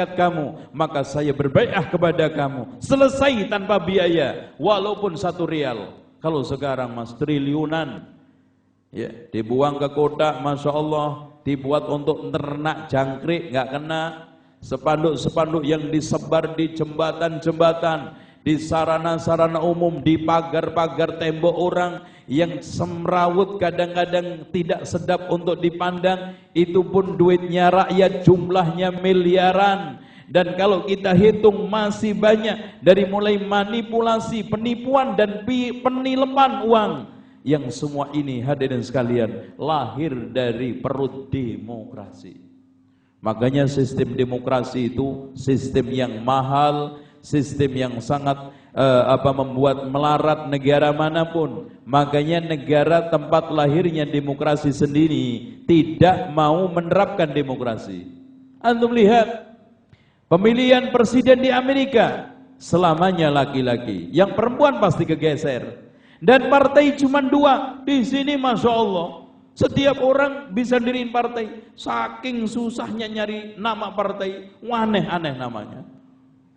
kamu, maka saya berbaiat kepada kamu. Selesai tanpa biaya, walaupun 1 rial. Kalau sekarang mas triliunan, ya dibuang ke kota, masya Allah, dibuat untuk ternak jangkrik, nggak kena. Spanduk-spanduk yang disebar di jembatan-jembatan, di sarana-sarana umum, di pagar-pagar tembok orang yang semrawut kadang-kadang tidak sedap untuk dipandang, itu pun duitnya rakyat, jumlahnya miliaran. Dan kalau kita hitung masih banyak, dari mulai manipulasi, penipuan dan penilepan uang, yang semua ini hadirin sekalian lahir dari perut demokrasi. Makanya sistem demokrasi itu sistem yang mahal, sistem yang sangat membuat melarat negara manapun. Makanya negara tempat lahirnya demokrasi sendiri tidak mau menerapkan demokrasi. Antum lihat pemilihan presiden di Amerika, selamanya laki-laki, yang perempuan pasti kegeser. Dan partai cuma 2. Di sini masya Allah setiap orang bisa diriin partai. Saking susahnya nyari nama partai, aneh-aneh namanya.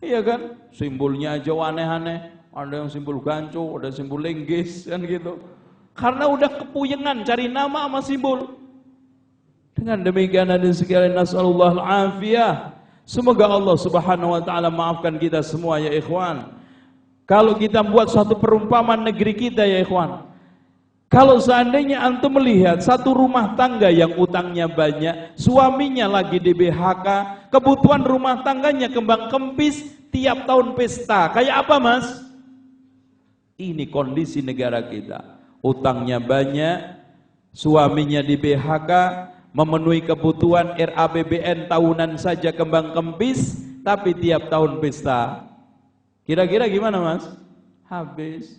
Iya kan? Simbolnya aja aneh-aneh. Ada yang simbol ganco, ada simbol lenggis, kan gitu. Karena udah kepuyengan cari nama sama simbol. Dengan demikian hadirin sekalian, nasallallahu al-afiyah. Semoga Allah Subhanahu wa taala maafkan kita semua ya ikhwan. Kalau kita buat suatu perumpamaan negeri kita ya ikhwan, kalau seandainya antum melihat satu rumah tangga yang utangnya banyak, suaminya lagi di BHK, kebutuhan rumah tangganya kembang kempis, tiap tahun pesta, kayak apa mas? Ini kondisi negara kita, utangnya banyak, suaminya di BHK, memenuhi kebutuhan RAPBN tahunan saja kembang kempis, tapi tiap tahun pesta. Kira-kira gimana mas? Habis.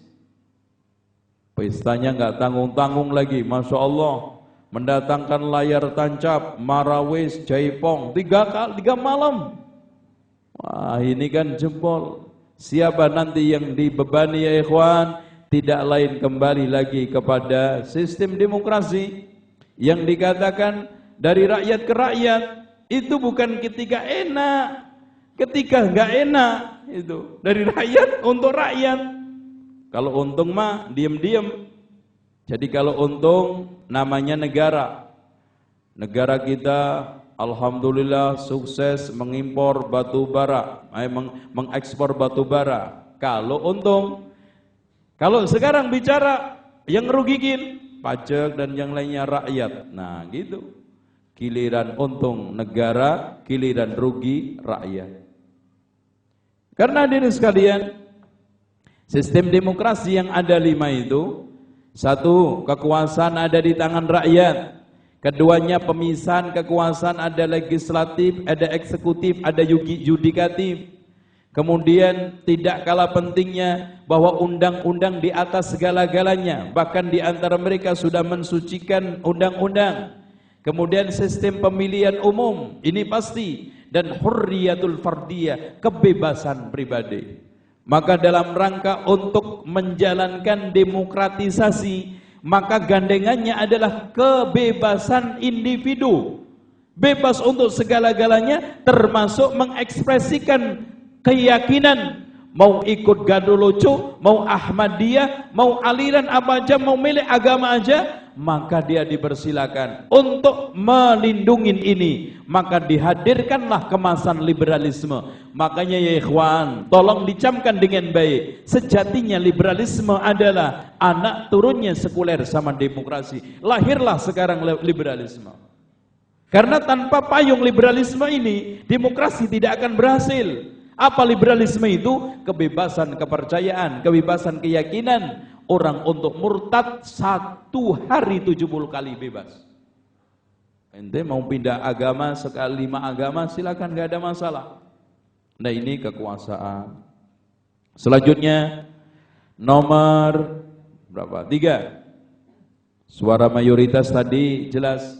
Pestanya nggak tanggung-tanggung lagi, masya Allah. Mendatangkan layar tancap, marawis, jaipong, 3 malam. Wah ini kan jempol. Siapa nanti yang dibebani ya ikhwan? Tidak lain kembali lagi kepada sistem demokrasi yang dikatakan dari rakyat ke rakyat. Itu bukan ketika enak, ketika nggak enak. Itu dari rakyat untuk rakyat. Kalau untung mah diem-diem. Jadi kalau untung namanya negara. Negara kita alhamdulillah sukses mengimpor batu bara, mengekspor batu bara. Kalau untung. Kalau sekarang bicara yang rugiin pajak dan yang lainnya rakyat. Nah gitu. Giliran untung negara, giliran rugi rakyat. Karena hadirin sekalian, sistem demokrasi yang ada 5 itu, 1, kekuasaan ada di tangan rakyat. Keduanya pemisahan kekuasaan, ada legislatif, ada eksekutif, ada yudikatif. Kemudian tidak kalah pentingnya bahwa undang-undang di atas segala-galanya, bahkan di antara mereka sudah mensucikan undang-undang. Kemudian sistem pemilihan umum, ini pasti. Dan hurriyatul fardiyah, kebebasan pribadi. Maka dalam rangka untuk menjalankan demokratisasi, maka gandengannya adalah kebebasan individu. Bebas untuk segala-galanya, termasuk mengekspresikan keyakinan. Mau ikut Gado Lucu, mau Ahmadiyah, mau aliran apa aja, mau milih agama aja, maka dia dipersilakan. Untuk melindungi ini, maka dihadirkanlah kemasan liberalisme. Makanya ya ikhwan, tolong dicamkan dengan baik. Sejatinya liberalisme adalah anak turunnya sekuler sama demokrasi. Lahirlah sekarang liberalisme. Karena tanpa payung liberalisme ini, demokrasi tidak akan berhasil. Apa liberalisme itu? Kebebasan kepercayaan, kebebasan keyakinan. Orang untuk murtad 1 hari 70 kali bebas. Ente mau pindah agama sekali 5 agama silakan, gak ada masalah. Nah ini kekuasaan. Selanjutnya nomor berapa? 3. Suara mayoritas tadi jelas.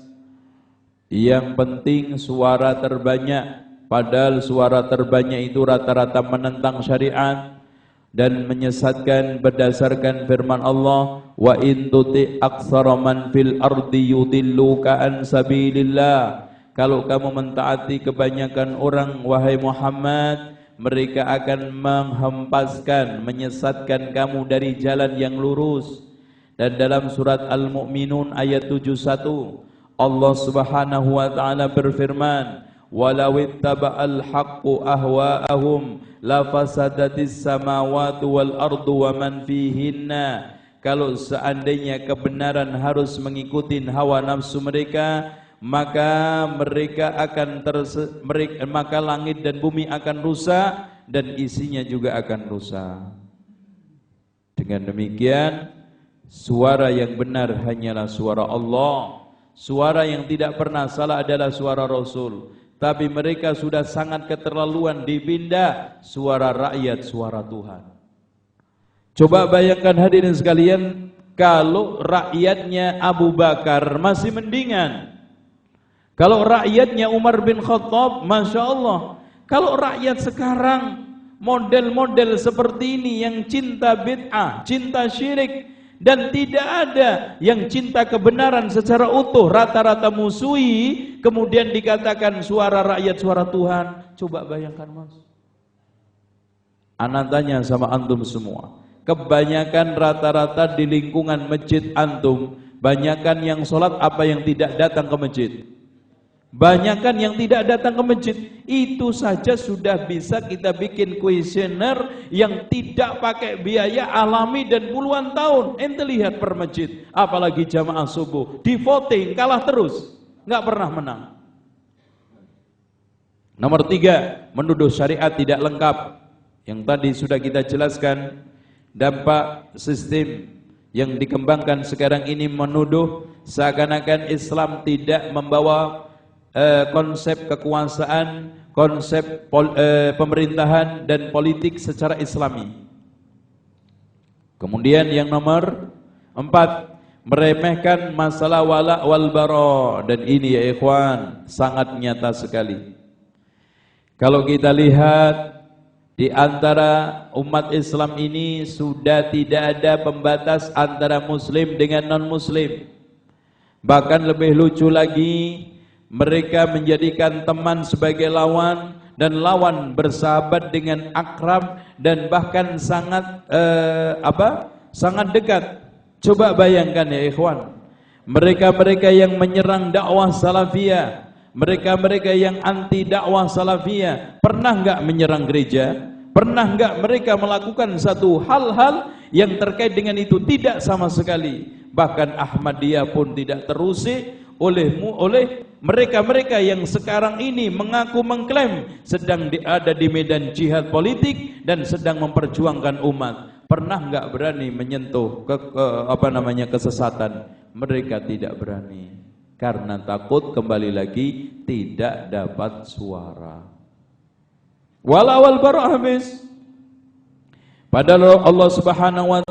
Yang penting suara terbanyak. Padahal suara terbanyak itu rata-rata menentang syariat dan menyesatkan berdasarkan firman Allah, wa in tuti aktsara man fil ardi yudilluka an sabilillah. kalau kamu mentaati kebanyakan orang wahai Muhammad, mereka akan menghempaskan, menyesatkan kamu dari jalan yang lurus. Dan dalam surat Al-Mu'minun ayat 71, Allah Subhanahu wa taala berfirman, "Walau ittaba'al haqqu ahwa'ahum la fasadatis samawati wal ardu wa man fihinna." Kalau seandainya kebenaran harus mengikuti hawa nafsu mereka, maka maka langit dan bumi akan rusak dan isinya juga akan rusak. Dengan demikian, suara yang benar hanyalah suara Allah. Suara yang tidak pernah salah adalah suara Rasul. Tapi mereka sudah sangat keterlaluan dipindah suara rakyat, suara Tuhan. Coba bayangkan hadirin sekalian, kalau rakyatnya Abu Bakar masih mendingan. Kalau rakyatnya Umar bin Khattab, Masya Allah. Kalau rakyat sekarang model-model seperti ini yang cinta bid'ah, cinta syirik, dan tidak ada yang cinta kebenaran secara utuh, rata-rata musuhi, kemudian dikatakan suara rakyat, suara Tuhan. Coba bayangkan mas. Ana tanya sama antum semua, kebanyakan rata-rata di lingkungan masjid antum, banyakan yang sholat apa yang tidak datang ke masjid? Banyakan yang tidak datang ke masjid. Itu saja sudah bisa kita bikin kuesioner yang tidak pakai biaya, alami dan puluhan tahun. Ente lihat per masjid, apalagi jamaah subuh, di voting kalah terus, nggak pernah menang. Nomor 3, menuduh syariat tidak lengkap. Yang tadi sudah kita jelaskan, dampak sistem yang dikembangkan sekarang ini menuduh seakan-akan Islam tidak membawa konsep kekuasaan, konsep pemerintahan dan politik secara Islami. Kemudian yang nomor 4, meremehkan masalah wala wal bara, dan ini ya ikhwan sangat nyata sekali. Kalau kita lihat di antara umat Islam ini sudah tidak ada pembatas antara muslim dengan non muslim. Bahkan lebih lucu lagi, mereka menjadikan teman sebagai lawan dan lawan bersahabat dengan akrab dan bahkan sangat sangat dekat. Coba bayangkan ya ikhwan, mereka-mereka yang menyerang dakwah salafiyah, mereka-mereka yang anti dakwah salafiyah, pernah enggak menyerang gereja? Pernah enggak mereka melakukan satu hal-hal yang terkait dengan itu? Tidak sama sekali. Bahkan Ahmadiyah pun tidak terusik oleh mereka-mereka yang sekarang ini mengaku mengklaim sedang ada di medan jihad politik dan sedang memperjuangkan umat. Pernah enggak berani menyentuh kesesatan? Mereka tidak berani karena takut kembali lagi tidak dapat suara. Walawal bara habis. Padahal Allah Subhanahu wa